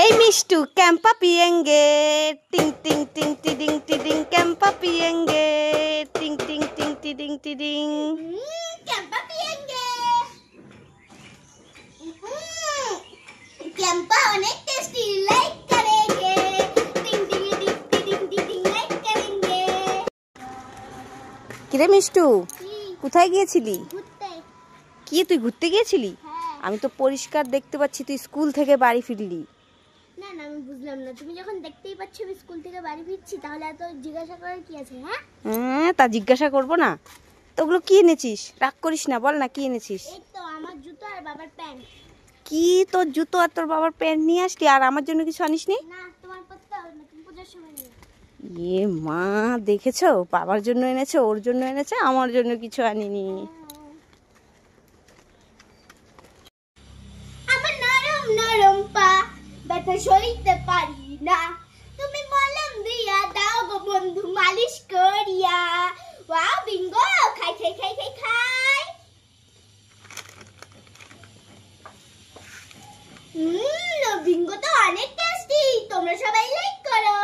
এই মিষ্টু ক্যাম্পা পিয়েঙ্গে টিং টিং টিং টিডিং টিডিং ক্যাম্পা পিয়েঙ্গে টিং টিং টিং টিডিং টিডিং ক্যাম্পা পিয়েঙ্গে ক্যাম্পা অনেক টেস্টি লাইক করেंगे টিং টিং টিং টিডিং লাইক করেंगे। কিরে মিষ্টু কোথায় গিয়েছিলি? ঘুরতে। কি তুই ঘুরতে গিয়েছিলি? আমি তো পরিষ্কার দেখতে পাচ্ছি তুই স্কুল থেকে বাড়ি ফিরলি। না না আমি বুঝলাম না, তুমি যখন দেখতেই পাচ্ছ আমি স্কুল থেকে বাড়ি ফিরছি তাহলে এত জিজ্ঞাসা করার কি আছে? হ্যাঁ তা জিজ্ঞাসা করবো না তো? ওগুলো কি এনেছিস? রাগ করিস না, বল না কি এনেছিস? এই তো আমার জুতো আর বাবার প্যান্ট। কি তোর জুতো আর তোর বাবার প্যান্ট নিয়ে আসলি, আর আমার জন্য কিছু আনিসনি? না তোমার পড়তে হবে না, তুমি পূজার সময় নিয়ে। এ মা, দেখেছো বাবার জন্য এনেছে, ওর জন্য এনেছে, আমার জন্য কিছু আনিনি। আমার নরম নরম পা ব্যথা সইতে পারি না, তুমি মলম দিয়া দাও গো বন্ধু মালিশ করিয়া। ওয়াও বিঙ্গো, খাই খাই খাই খাই খাই। বিঙ্গো তো অনেক টেস্টি, তোমরা সবাই লাইক করো।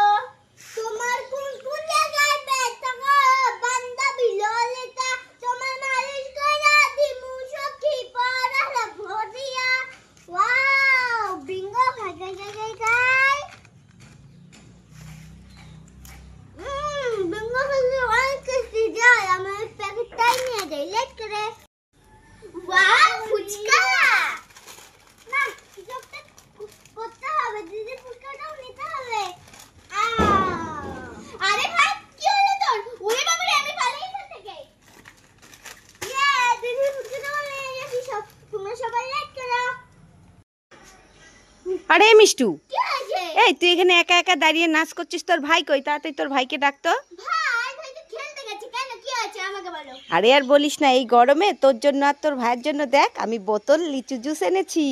তোমার কোন কোন জায়গায় ব্যথা গো বান্ধবী ললিতা, তোমার মালিশ করা দিমু সখী পরালা ভরিয়া। ওয়াও বিঙ্গো, খাই খাই খাই খাই খাই। বিঙ্গো খেলে অনেক টেস্টি, যায় আমার প্যাকেটটাই নিয়ে যাই লাইক করে। ওয়াও ফুচকা, না কিছুটা করতে হবে দিদি, ফুচকাটাও নিতে হবে। আরে ভাই কি হলো তোর? ওরে বাবা রে, আমি পালাই এখান থেকে। দিদি ফুচকাটা নিয়ে গেছি সব, তোমরা সবাই লাইক করো। আরে মিষ্টু, কি হয়েছে? এই তুই এখানে একা একা দাঁড়িয়ে নাচ করছিস, তোর ভাই কই? তাড়াতাড়ি তোর ভাইকে ডাকতো। ভাই তো খেলতে গেছে, কেন কি হয়েছে আমাকে বলো। আরে আর বলিস না, এই গরমে তোর জন্য আর তোর ভাইয়ের জন্য দেখ আমি বোতল লিচু জুস এনেছি।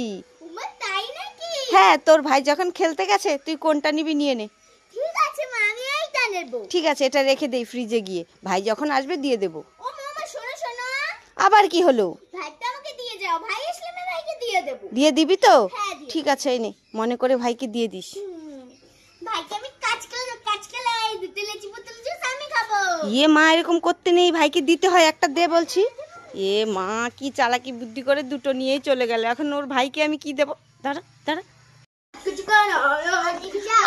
উমা তাই নাকি? হ্যাঁ, তোর ভাই যখন খেলতে গেছে তুই কোনটা নিবি নিয়ে নে। ঠিক আছে মা, আমি এইটা নেব। ঠিক আছে, এটা রেখে দেই ফ্রিজে গিয়ে, ভাই যখন আসবে দিয়ে দেবো। ও মামা শোনো শোনো, আবার কি হলো? ভাইটা আমাকে দিয়ে যাও, ভাই আসলে আমি ভাইকে দিয়ে দেব। দিয়ে দিবি তো? হ্যাঁ, দিয়ে ঠিক আছে, এই নে, মনে করে ভাইকে দিয়ে দিস। ভাইকে আমি কাঁচকলা এই দুটো লেচি বোতল জুস আমি খাবো। ইয়ে মা, এরকম করতে নেই, ভাইকে দিতে হয়, একটা দে বলছি। এ মা, কি চালাকি বুদ্ধি করে দুটো নিয়েই চলে গেল, এখন ওর ভাইকে আমি কি দেবো? দাঁড়া দাঁড়া, কিছু করো না,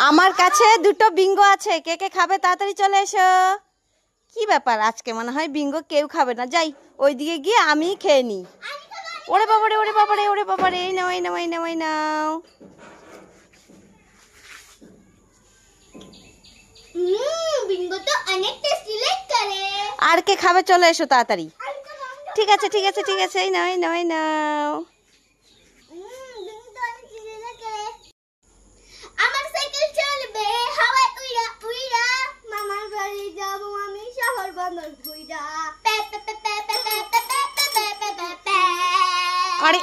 আমার কাছে দুটো বিঙ্গো আছে, কে কে খাবে তাড়াতাড়ি চলে এসো। কি ব্যাপার, আজকে মনে হয় বিঙ্গো কেউ খাবে না, যাই ওইদিকে গিয়ে আমি খেয়ে নিই। ওরে বাবারে, ওরে বাবারে, ওরে বাবারে, এই নাও এই নাও এই নাও এই নাও। বিঙ্গো তো অনেক টেস্টি লাইক করে। আর কে খাবে চলে এসো তাড়াতাড়ি। ঠিক আছে ঠিক আছে ঠিক আছে, এই নাও এই নাও এই নাও। বিঙ্গো তো অনেক টেস্টি লাইক করে। আমার সাইকেল চলবে হাওয়ায় উইরা উইরা, মামার বাড়ি যাবো আমি শহর বন্দর ঘুইরা। আরে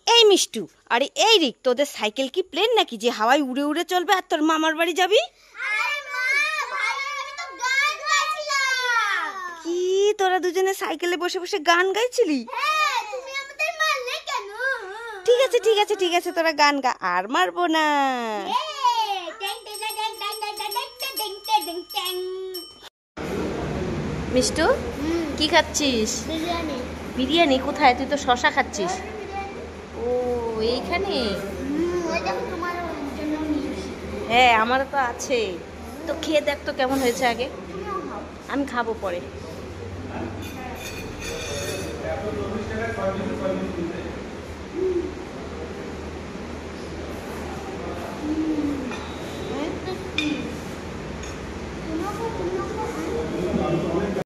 এই মিষ্টু, আরে এই রিক, তোদের সাইকেল কি প্লেন নাকি যে হাওয়ায় উড়ে উড়ে চলবে আর তোর মামার বাড়ি যাবি? আরে মা, ভাই আমি তো গান গাইছিলাম। কি তোরা দুজনে সাইকেলে বসে বসে গান গাইছিলি? হ্যাঁ, তুমি আমাদের মারলে কেন? ঠিক আছে ঠিক আছে ঠিক আছে, তোরা গান গা, আর মারবো না। মিষ্টু, কি খাচ্ছিস? বিরিয়ানি। বিরিয়ানি? কোথায়? তুই তো শশা খাচ্ছিস। ও এইখানে? ওই দেখো তোমার জন্য নিয়ে এসেছি। হ্যাঁ, আমারও তো আছে, তো খেয়ে দেখ তো কেমন হয়েছে আগে। তুমিও খাও। আমি খাবো পরে।